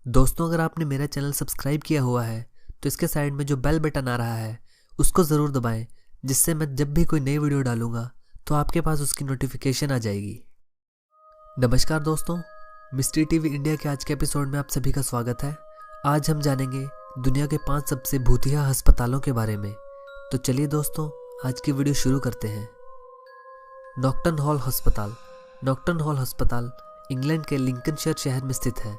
दोस्तों, अगर आपने मेरा चैनल सब्सक्राइब किया हुआ है तो इसके साइड में जो बेल बटन आ रहा है उसको ज़रूर दबाएं, जिससे मैं जब भी कोई नई वीडियो डालूंगा तो आपके पास उसकी नोटिफिकेशन आ जाएगी। नमस्कार दोस्तों, मिस्ट्री टीवी इंडिया के आज के एपिसोड में आप सभी का स्वागत है। आज हम जानेंगे दुनिया के 5 सबसे भूतिया अस्पतालों के बारे में। तो चलिए दोस्तों, आज की वीडियो शुरू करते हैं। नॉक्टन हॉल अस्पताल। नॉक्टन हॉल अस्पताल इंग्लैंड के लिंकनशायर शहर में स्थित है।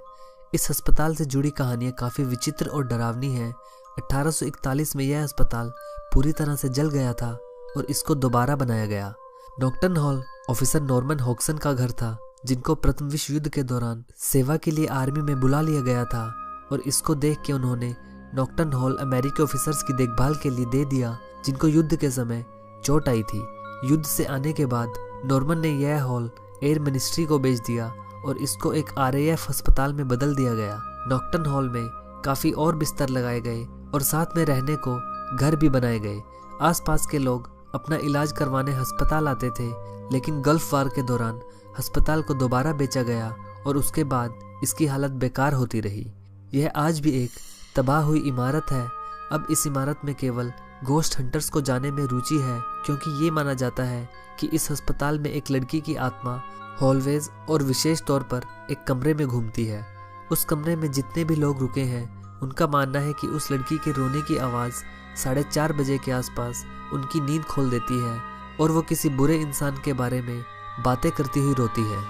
इस अस्पताल से जुड़ी कहानियां काफ़ी विचित्र और डरावनी हैं। 1841 में यह अस्पताल पूरी तरह से जल गया था और इसको दोबारा बनाया गया। नॉक्टन हॉल ऑफिसर नॉर्मन हॉक्सन का घर था, जिनको प्रथम विश्व युद्ध के दौरान सेवा के लिए आर्मी में बुला लिया गया था, और इसको देख के उन्होंने नॉक्टन हॉल अमेरिकी ऑफिसर्स की देखभाल के लिए दे दिया, जिनको युद्ध के समय चोट आई थी। युद्ध से आने के बाद नॉर्मन ने यह हॉल एयर मिनिस्ट्री को बेच दिया और इसको एक RAF अस्पताल में बदल दिया गया। नॉक्टन हॉल में काफ़ी और बिस्तर लगाए गए और साथ में रहने को घर भी बनाए गए। आसपास के लोग अपना इलाज करवाने अस्पताल आते थे, लेकिन गल्फ वार के दौरान अस्पताल को दोबारा बेचा गया और उसके बाद इसकी हालत बेकार होती रही। यह आज भी एक तबाह हुई इमारत है। अब इस इमारत में केवल घोस्ट हंटर्स को जाने में रुचि है, क्योंकि ये माना जाता है कि इस अस्पताल में एक लड़की की आत्मा हॉलवेज और विशेष तौर पर एक कमरे में घूमती है। उस कमरे में जितने भी लोग रुके हैं, उनका मानना है कि उस लड़की के रोने की आवाज़ 4:30 बजे के आसपास उनकी नींद खोल देती है और वो किसी बुरे इंसान के बारे में बातें करती हुई रोती है।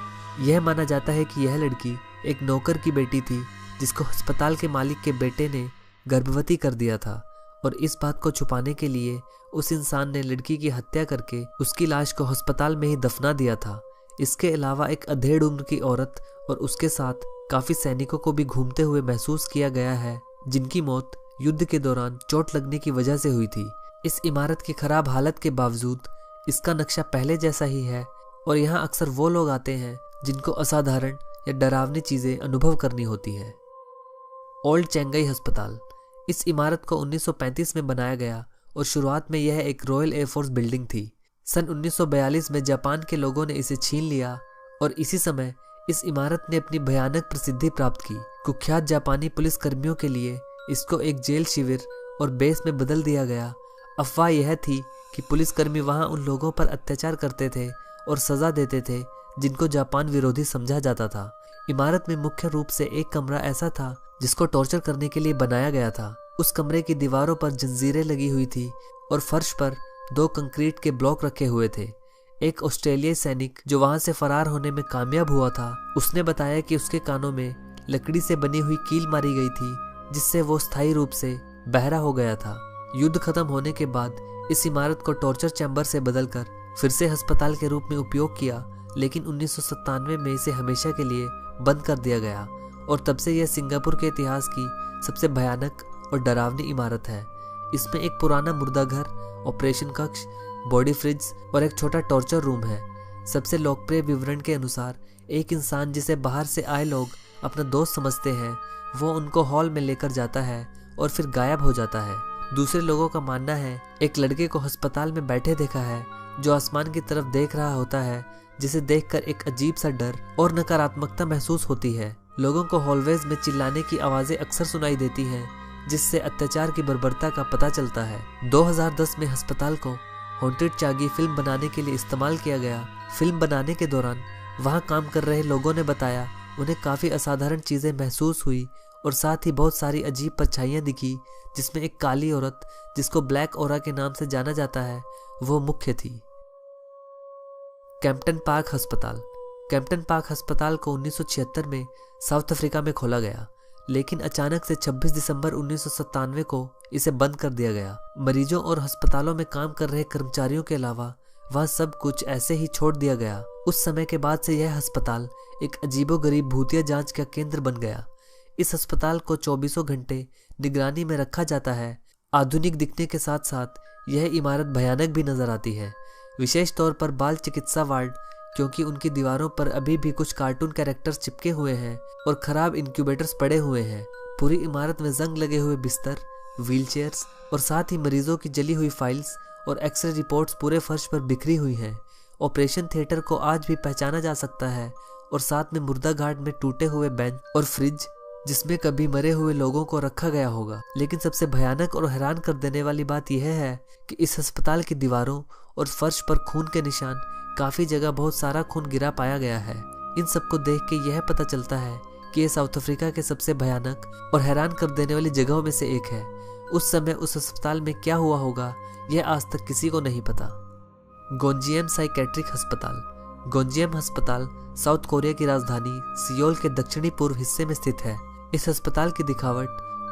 यह माना जाता है कि यह लड़की एक नौकर की बेटी थी, जिसको अस्पताल के मालिक के बेटे ने गर्भवती कर दिया था, और इस बात को छुपाने के लिए उस इंसान ने लड़की की हत्या करके उसकी लाश को अस्पताल में ही दफना दिया था। इसके अलावा एक अधेड़ उम्र की औरत और उसके साथ काफ़ी सैनिकों को भी घूमते हुए महसूस किया गया है, जिनकी मौत युद्ध के दौरान चोट लगने की वजह से हुई थी। इस इमारत की खराब हालत के बावजूद इसका नक्शा पहले जैसा ही है, और यहाँ अक्सर वो लोग आते हैं जिनको असाधारण या डरावनी चीज़ें अनुभव करनी होती हैं। ओल्ड चेंगई अस्पताल। इस इमारत को 1935 में बनाया गया और शुरुआत में यह एक रॉयल एयरफोर्स बिल्डिंग थी। सन 1942 में जापान के लोगों ने इसे छीन लिया और इसी समय इस इमारत ने अपनी भयानक प्रसिद्धि प्राप्त की। कुख्यात जापानी पुलिस कर्मियों के लिए इसको एक जेल शिविर और बेस में बदल दिया गया। अफवाह यह थी कि पुलिसकर्मी वहां उन लोगों पर अत्याचार करते थे और सजा देते थे जिनको जापान विरोधी समझा जाता था। इमारत में मुख्य रूप से एक कमरा ऐसा था जिसको टॉर्चर करने के लिए बनाया गया था। उस कमरे की दीवारों पर जंजीरें लगी हुई थी और फर्श पर 2 कंक्रीट के ब्लॉक रखे हुए थे। एक ऑस्ट्रेलियाई सैनिक जो वहां से फरार होने में कामयाब हुआ था, उसने बताया कि उसके कानों में लकड़ी से बनी हुई कील मारी गई थी, जिससे वो स्थायी रूप से बहरा हो गया था। युद्ध खत्म होने के बाद इस इमारत को टॉर्चर चैम्बर से बदलकर फिर से अस्पताल के रूप में उपयोग किया, लेकिन 1997 में इसे हमेशा के लिए बंद कर दिया गया, और तब से यह सिंगापुर के इतिहास की सबसे भयानक और डरावनी इमारत है। इसमें एक पुराना मुर्दाघर, ऑपरेशन कक्ष, बॉडी फ्रिज और एक छोटा टॉर्चर रूम है। सबसे लोकप्रिय विवरण के अनुसार एक इंसान जिसे बाहर से आए लोग अपना दोस्त समझते हैं, वो उनको हॉल में लेकर जाता है और फिर गायब हो जाता है। दूसरे लोगों का मानना है एक लड़के को अस्पताल में बैठे देखा है, जो आसमान की तरफ देख रहा होता है, जिसे देखकर एक अजीब सा डर और नकारात्मकता महसूस होती है। लोगों को हॉलवेज में चिल्लाने की आवाज़ें अक्सर सुनाई देती हैं, जिससे अत्याचार की बर्बरता का पता चलता है। 2010 में अस्पताल को हॉन्टेड चागी फिल्म बनाने के लिए इस्तेमाल किया गया। फिल्म बनाने के दौरान वहां काम कर रहे लोगों ने बताया उन्हें काफ़ी असाधारण चीज़ें महसूस हुई और साथ ही बहुत सारी अजीब परछाइयाँ दिखी, जिसमें एक काली औरत, जिसको ब्लैक ओरा के नाम से जाना जाता है, वो मुख्य थी। कैंपटन पार्क अस्पताल। कैंपटन पार्क अस्पताल को 1976 में साउथ अफ्रीका में खोला गया, लेकिन अचानक से 26 दिसंबर 1997 को इसे बंद कर दिया गया। मरीजों और अस्पतालों में काम कर रहे कर्मचारियों के अलावा वह सब कुछ ऐसे ही छोड़ दिया गया। उस समय के बाद से यह अस्पताल एक अजीबोगरीब भूतिया जांच का केंद्र बन गया। इस अस्पताल को 24 घंटे निगरानी में रखा जाता है। आधुनिक दिखने के साथ साथ यह इमारत भयानक भी नजर आती है, विशेष तौर पर बाल चिकित्सा वार्ड, क्योंकि उनकी दीवारों पर अभी भी कुछ कार्टून कैरेक्टर्स चिपके हुए हैं और खराब इंक्यूबेटर्स पड़े हुए हैं। पूरी इमारत में जंग लगे हुए बिस्तर, व्हीलचेयर्स और साथ ही मरीजों की जली हुई फाइल्स और एक्सरे रिपोर्ट्स पूरे फर्श पर बिखरी हुई हैं। ऑपरेशन थिएटर को आज भी पहचाना जा सकता है और साथ में मुर्दा घाट में टूटे हुए बेंच और फ्रिज, जिसमें कभी मरे हुए लोगों को रखा गया होगा। लेकिन सबसे भयानक और हैरान कर देने वाली बात यह है कि इस अस्पताल की दीवारों और फर्श पर खून के निशान, काफी जगह बहुत सारा खून गिरा पाया गया है। इन सबको देख के यह पता चलता है कि यह साउथ अफ्रीका के सबसे भयानक और हैरान कर देने वाली जगहों में से एक है। उस समय उस अस्पताल में क्या हुआ होगा यह आज तक किसी को नहीं पता। गोंजियम साइकेट्रिक अस्पताल। गोंजियम अस्पताल साउथ कोरिया की राजधानी सियोल के दक्षिणी पूर्व हिस्से में स्थित है। इस अस्पताल की दिखावट,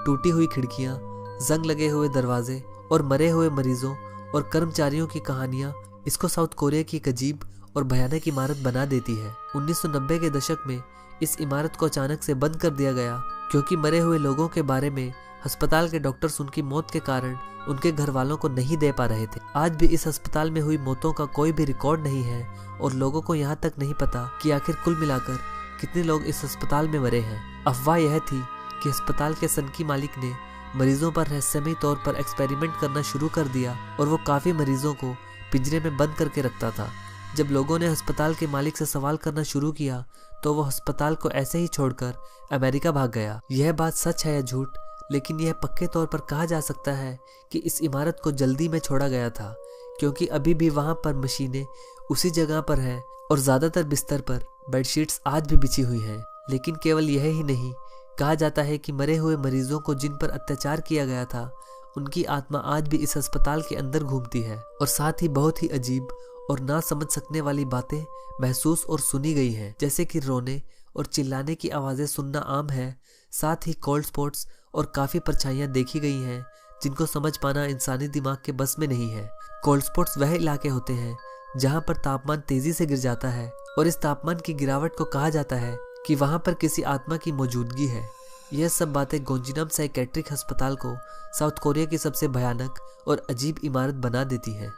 टूटी हुई खिड़कियां, जंग लगे हुए दरवाजे और मरे हुए मरीजों और कर्मचारियों की कहानियां इसको साउथ कोरिया की एक अजीब और भयानक इमारत बना देती है। 1990 के दशक में इस इमारत को अचानक से बंद कर दिया गया क्योंकि मरे हुए लोगों के बारे में अस्पताल के डॉक्टर्स उनकी मौत के कारण उनके घर वालों को नहीं दे पा रहे थे। आज भी इस अस्पताल में हुई मौतों का कोई भी रिकॉर्ड नहीं है और लोगों को यहाँ तक नहीं पता कि आखिर कुल मिलाकर कितने लोग इस अस्पताल में मरे हैं। अफवाह यह थी कि अस्पताल के सनकी मालिक ने मरीजों पर रहस्यमयी तौर पर एक्सपेरिमेंट करना शुरू कर दिया और वो काफी मरीजों को पिंजरे में बंद करके रखता था। जब लोगों ने अस्पताल के मालिक से सवाल करना शुरू किया तो वो अस्पताल को ऐसे ही छोड़कर अमेरिका भाग गया। यह बात सच है या झूठ, लेकिन यह पक्के तौर पर कहा जा सकता है कि इस इमारत को जल्दी में छोड़ा गया था क्योंकि अभी भी वहां पर मशीनें उसी जगह पर हैं और ज्यादातर बिस्तर पर बेडशीट्स आज भी बिछी हुई हैं। लेकिन केवल यह ही नहीं, कहा जाता है कि मरे हुए मरीजों को जिन पर अत्याचार किया गया था उनकी आत्मा आज भी इस अस्पताल के अंदर घूमती है और साथ ही बहुत ही अजीब और ना समझ सकने वाली बातें महसूस और सुनी गई हैं, जैसे कि रोने और चिल्लाने की आवाजें सुनना आम है। साथ ही कोल्ड स्पॉट्स और काफी परछाइयां देखी गई हैं जिनको समझ पाना इंसानी दिमाग के बस में नहीं है। कोल्ड स्पॉट्स वह इलाके होते हैं जहां पर तापमान तेजी से गिर जाता है और इस तापमान की गिरावट को कहा जाता है कि वहां पर किसी आत्मा की मौजूदगी है। यह सब बातें गोंजियम साइकेट्रिक अस्पताल को साउथ कोरिया की सबसे भयानक और अजीब इमारत बना देती है।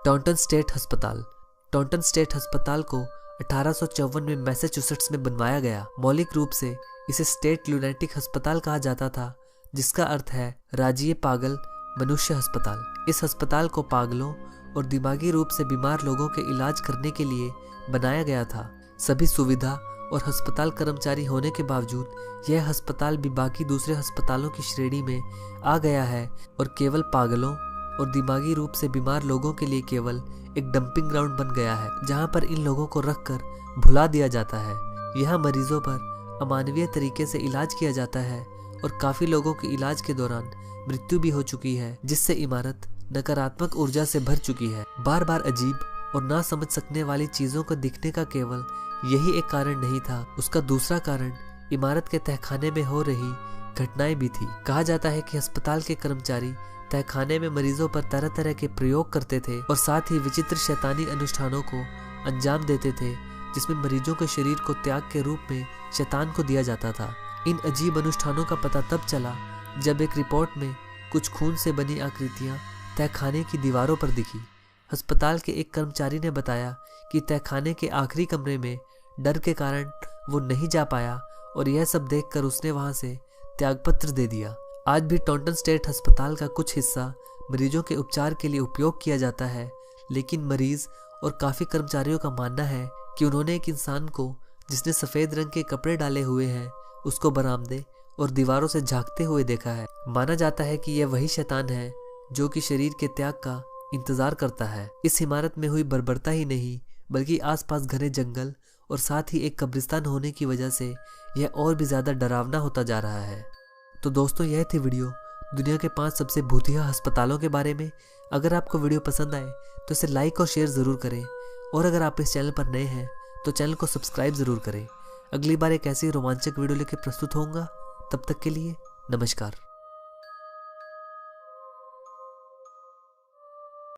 टाउंटन स्टेट अस्पताल। टाउंटन स्टेट अस्पताल को 1854 में मैसाचुसेट्स में बनवाया गया। मौलिक रूप से इसे स्टेट लुनैटिक अस्पताल कहा जाता था, जिसका अर्थ है राज्यीय पागल मनुष्य अस्पताल। इस अस्पताल को पागलों और दिमागी रूप से बीमार लोगों के इलाज करने के लिए बनाया गया था। सभी सुविधा और अस्पताल कर्मचारी होने के बावजूद यह अस्पताल भी बाकी दूसरे अस्पतालों की श्रेणी में आ गया है और केवल पागलों और दिमागी रूप से बीमार लोगों के लिए केवल एक डंपिंग ग्राउंड बन गया है, जहां पर इन लोगों को रखकर भुला दिया जाता है। यहाँ मरीजों पर अमानवीय तरीके से इलाज किया जाता है और काफी लोगों के इलाज के दौरान मृत्यु भी हो चुकी है, जिससे इमारत नकारात्मक ऊर्जा से भर चुकी है। बार बार अजीब और ना समझ सकने वाली चीजों को दिखने का केवल यही एक कारण नहीं था, उसका दूसरा कारण इमारत के तहखाने में हो रही घटनाएं भी थी। कहा जाता है कि अस्पताल के कर्मचारी तहखाने में मरीजों पर तरह तरह के प्रयोग करते थे और साथ ही विचित्र शैतानी अनुष्ठानों को अंजाम देते थे, जिसमें मरीजों के शरीर को त्याग के रूप में शैतान को दिया जाता था। इन अजीब अनुष्ठानों का पता तब चला जब एक रिपोर्ट में कुछ खून से बनी आकृतियां तहखाने की दीवारों पर दिखी। अस्पताल के एक कर्मचारी ने बताया कि तहखाने के आखिरी कमरे में डर के कारण वो नहीं जा पाया और यह सब देखकर उसने वहां से त्यागपत्र दे दिया। आज भी टाउंटन स्टेट अस्पताल का कुछ हिस्सा मरीजों के उपचार के लिए उपयोग किया जाता है, लेकिन मरीज और काफी कर्मचारियों का मानना है कि उन्होंने एक इंसान को जिसने सफेद रंग के कपड़े डाले हुए हैं उसको बरामदे और दीवारों से झांकते हुए देखा है। माना जाता है कि यह वही शैतान है जो कि शरीर के त्याग का इंतजार करता है। इस इमारत में हुई बर्बरता ही नहीं बल्कि आसपास घने जंगल और साथ ही एक कब्रिस्तान होने की वजह से यह और भी ज्यादा डरावना होता जा रहा है। तो दोस्तों, यह थी वीडियो दुनिया के 5 सबसे भूतिया अस्पतालों के बारे में। अगर आपको वीडियो पसंद आए तो इसे लाइक और शेयर ज़रूर करें और अगर आप इस चैनल पर नए हैं तो चैनल को सब्सक्राइब ज़रूर करें। अगली बार एक ऐसी रोमांचक वीडियो लेकर प्रस्तुत होऊंगा। तब तक के लिए नमस्कार।